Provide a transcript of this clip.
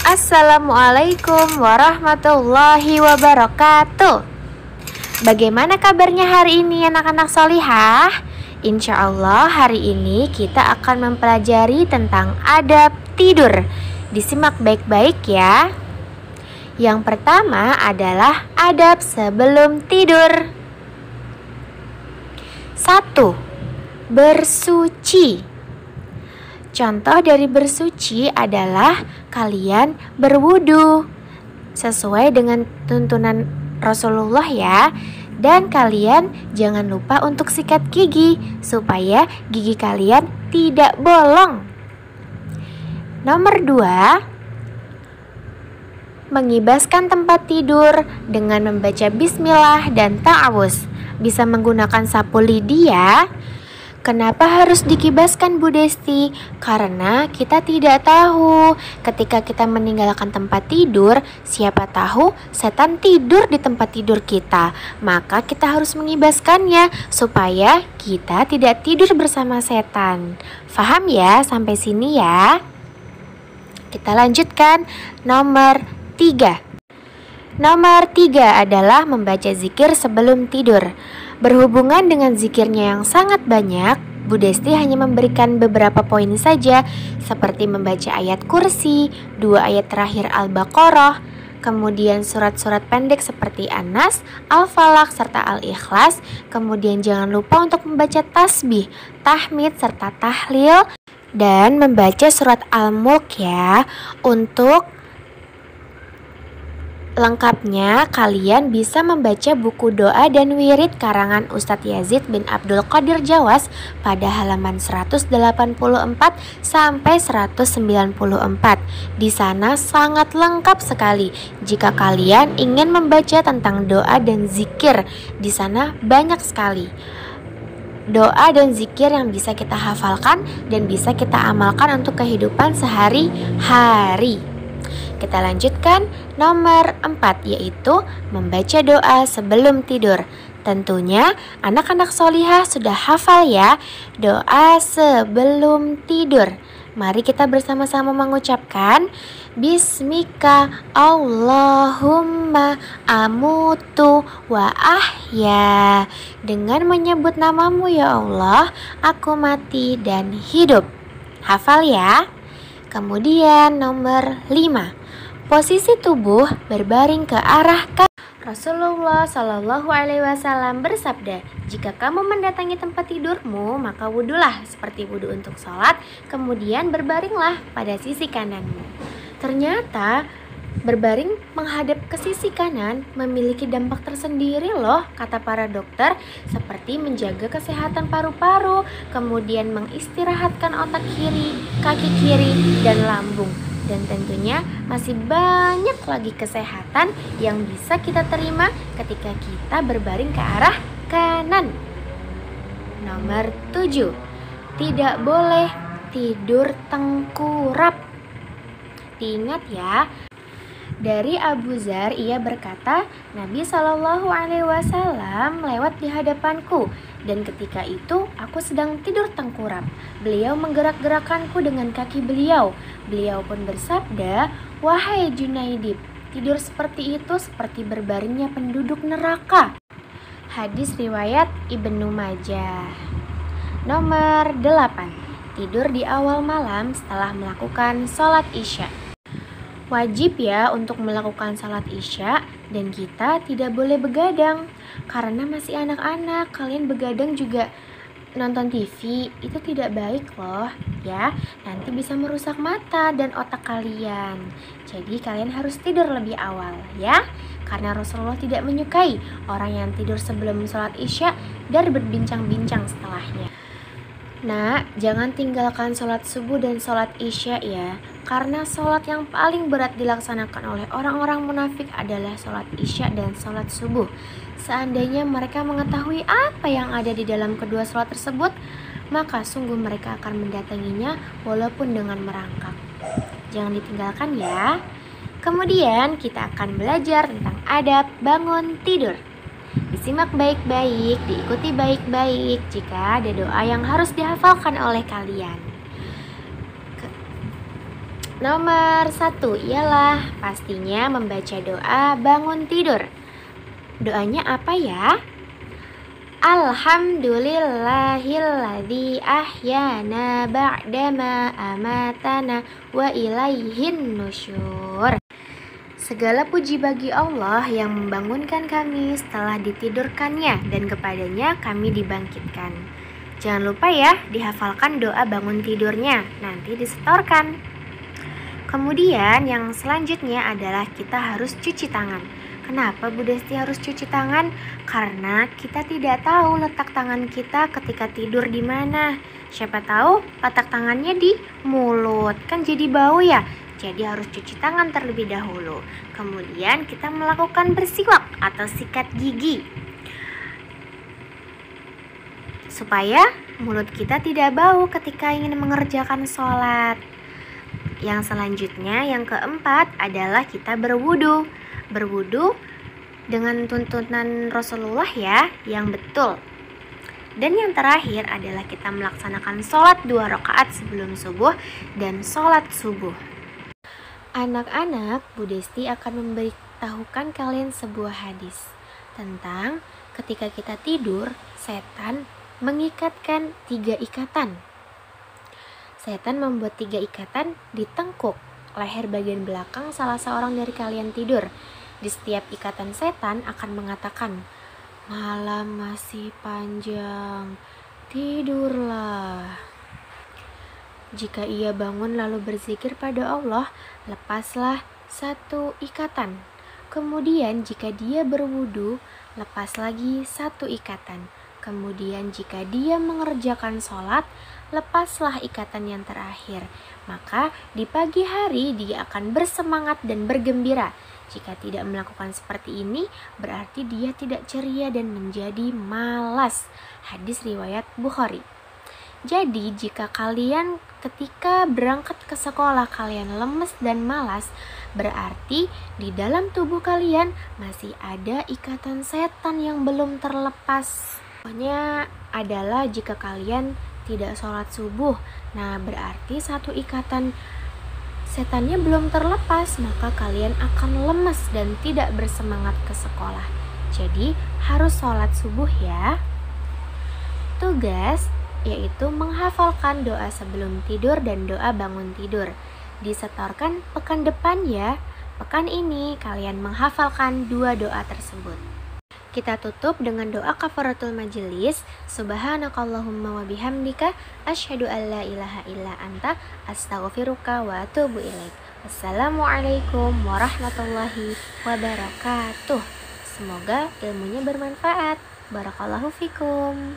Assalamualaikum warahmatullahi wabarakatuh. Bagaimana kabarnya hari ini anak-anak solihah? Insya Allah hari ini kita akan mempelajari tentang adab tidur. Disimak baik-baik ya. Yang pertama adalah adab sebelum tidur. 1. Bersuci. Contoh dari bersuci adalah kalian berwudu sesuai dengan tuntunan Rasulullah ya. Dan kalian jangan lupa untuk sikat gigi supaya gigi kalian tidak bolong. Nomor 2, mengibaskan tempat tidur dengan membaca bismillah dan ta'awuz. Bisa menggunakan sapu lidi ya. Kenapa harus dikibaskan Bu Desti? Karena kita tidak tahu ketika kita meninggalkan tempat tidur, siapa tahu setan tidur di tempat tidur kita. Maka kita harus mengibaskannya supaya kita tidak tidur bersama setan. Faham ya sampai sini ya? Kita lanjutkan nomor 3. Nomor 3 adalah membaca zikir sebelum tidur. Berhubungan dengan zikirnya yang sangat banyak, Bu Desti hanya memberikan beberapa poin saja, seperti membaca ayat kursi, 2 ayat terakhir Al-Baqarah, kemudian surat-surat pendek seperti An-Nas, Al-Falaq, serta Al-Ikhlas. Kemudian jangan lupa untuk membaca tasbih, tahmid, serta tahlil, dan membaca surat Al-Mulk ya. Untuk lengkapnya, kalian bisa membaca buku doa dan wirid karangan Ustadz Yazid bin Abdul Qadir Jawas pada halaman 184 sampai 194. Di sana sangat lengkap sekali. Jika kalian ingin membaca tentang doa dan zikir, di sana banyak sekali doa dan zikir yang bisa kita hafalkan dan bisa kita amalkan untuk kehidupan sehari-hari. Kita lanjutkan nomor 4, yaitu membaca doa sebelum tidur. Tentunya anak-anak solihah sudah hafal ya doa sebelum tidur. Mari kita bersama-sama mengucapkan Bismika Allahumma amutu wa ahya. Dengan menyebut namamu ya Allah, aku mati dan hidup. Hafal ya. Kemudian nomor 5, posisi tubuh berbaring ke arah kanan. Rasulullah Shallallahu Alaihi Wasallam bersabda, jika kamu mendatangi tempat tidurmu, maka wudulah seperti wudu untuk sholat, kemudian berbaringlah pada sisi kananmu. Ternyata berbaring menghadap ke sisi kanan memiliki dampak tersendiri loh, kata para dokter, seperti menjaga kesehatan paru-paru, kemudian mengistirahatkan otak kiri, kaki kiri, dan lambung. Dan tentunya masih banyak lagi kesehatan yang bisa kita terima ketika kita berbaring ke arah kanan. Nomor 7, tidak boleh tidur tengkurap. Diingat ya. Dari Abu Dzar, ia berkata, Nabi Shallallahu Alaihi Wasallam lewat di hadapanku, dan ketika itu aku sedang tidur tengkurap. Beliau menggerak-gerakkanku dengan kaki beliau. Beliau pun bersabda, wahai Junaidib, tidur seperti itu seperti berbaringnya penduduk neraka. Hadis riwayat Ibnu Majah. Nomor 8, tidur di awal malam setelah melakukan sholat isya. Wajib ya untuk melakukan salat isya, dan kita tidak boleh begadang. Karena masih anak-anak, kalian begadang juga nonton TV, itu tidak baik loh ya. Nanti bisa merusak mata dan otak kalian. Jadi kalian harus tidur lebih awal ya. Karena Rasulullah tidak menyukai orang yang tidur sebelum salat isya dan berbincang-bincang setelahnya. Nah, jangan tinggalkan sholat subuh dan sholat isya ya. Karena sholat yang paling berat dilaksanakan oleh orang-orang munafik adalah sholat isya dan sholat subuh. Seandainya mereka mengetahui apa yang ada di dalam kedua sholat tersebut, maka sungguh mereka akan mendatanginya walaupun dengan merangkak. Jangan ditinggalkan ya. Kemudian kita akan belajar tentang adab bangun tidur. Disimak baik-baik, diikuti baik-baik jika ada doa yang harus dihafalkan oleh kalian. Nomor 1 ialah pastinya membaca doa bangun tidur. Doanya apa ya? Alhamdulillahilladzi ahyana ba'dama amatana wa ilaihin nusyur. Segala puji bagi Allah yang membangunkan kami setelah ditidurkannya dan kepadanya kami dibangkitkan. Jangan lupa ya dihafalkan doa bangun tidurnya, nanti disetorkan. Kemudian yang selanjutnya adalah kita harus cuci tangan. Kenapa Bu Desti harus cuci tangan? Karena kita tidak tahu letak tangan kita ketika tidur di mana. Siapa tahu letak tangannya di mulut, kan jadi bau ya. Jadi harus cuci tangan terlebih dahulu. Kemudian kita melakukan bersiwak atau sikat gigi supaya mulut kita tidak bau ketika ingin mengerjakan sholat. Yang selanjutnya, yang keempat adalah kita berwudu. Berwudu dengan tuntunan Rasulullah ya, yang betul. Dan yang terakhir adalah kita melaksanakan sholat 2 rakaat sebelum subuh dan sholat subuh. Anak-anak, Bu Desti akan memberitahukan kalian sebuah hadis tentang ketika kita tidur, setan mengikatkan 3 ikatan. Setan membuat 3 ikatan di tengkuk leher bagian belakang salah seorang dari kalian tidur. Di setiap ikatan setan akan mengatakan, "Malam masih panjang, tidurlah." Jika ia bangun lalu berzikir pada Allah, lepaslah 1 ikatan. Kemudian jika dia berwudu, lepas lagi 1 ikatan. Kemudian jika dia mengerjakan sholat, lepaslah ikatan yang terakhir. Maka di pagi hari dia akan bersemangat dan bergembira. Jika tidak melakukan seperti ini, berarti dia tidak ceria dan menjadi malas. Hadis riwayat Bukhari. Jadi jika kalian ketika berangkat ke sekolah kalian lemes dan malas, berarti di dalam tubuh kalian masih ada ikatan setan yang belum terlepas. Contohnya adalah jika kalian tidak sholat subuh, nah berarti 1 ikatan setannya belum terlepas, maka kalian akan lemes dan tidak bersemangat ke sekolah. Jadi harus sholat subuh ya. Tugas yaitu menghafalkan doa sebelum tidur dan doa bangun tidur. Disetorkan pekan depan ya. Pekan ini kalian menghafalkan 2 doa tersebut. Kita tutup dengan doa kafaratul majelis. Subhanakallahumma wa bihamdika asyhadu an la ilaha illa anta astaghfiruka wa atubu ilaik. Wassalamualaikum warahmatullahi wabarakatuh. Semoga ilmunya bermanfaat. Barakallahu fikum.